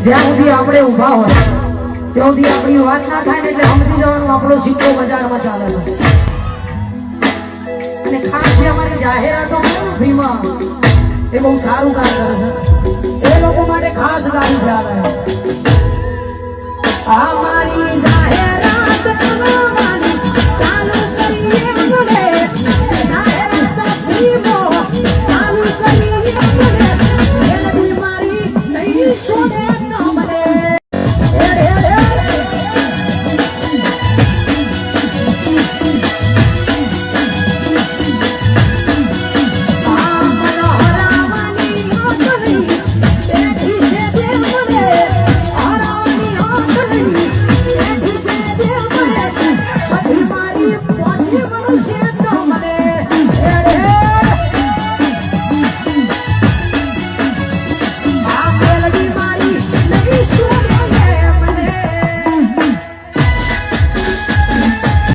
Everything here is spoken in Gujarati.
જ્યાં સુધી આપણે ઊભા હોય ત્યાં સુધી આપણી વાત ના થાય ને એટલે સમજી જવાનું આપણો સિક્કો બજારમાં ચાલે છે. અને ખાસ જે અમારી જાહેરાતો ફ્રીમાં એ બહુ સારું કામ કરે છે. એ લોકો માટે ખાસ ગાડી ચાલે. અમારી જાહેરાત કરવાની ચાલુ કરીએ આપણે. જાહેરાત ફ્રીમાં ચાલુ કરીએ આપણે. એ બીમારી નહીં શોધે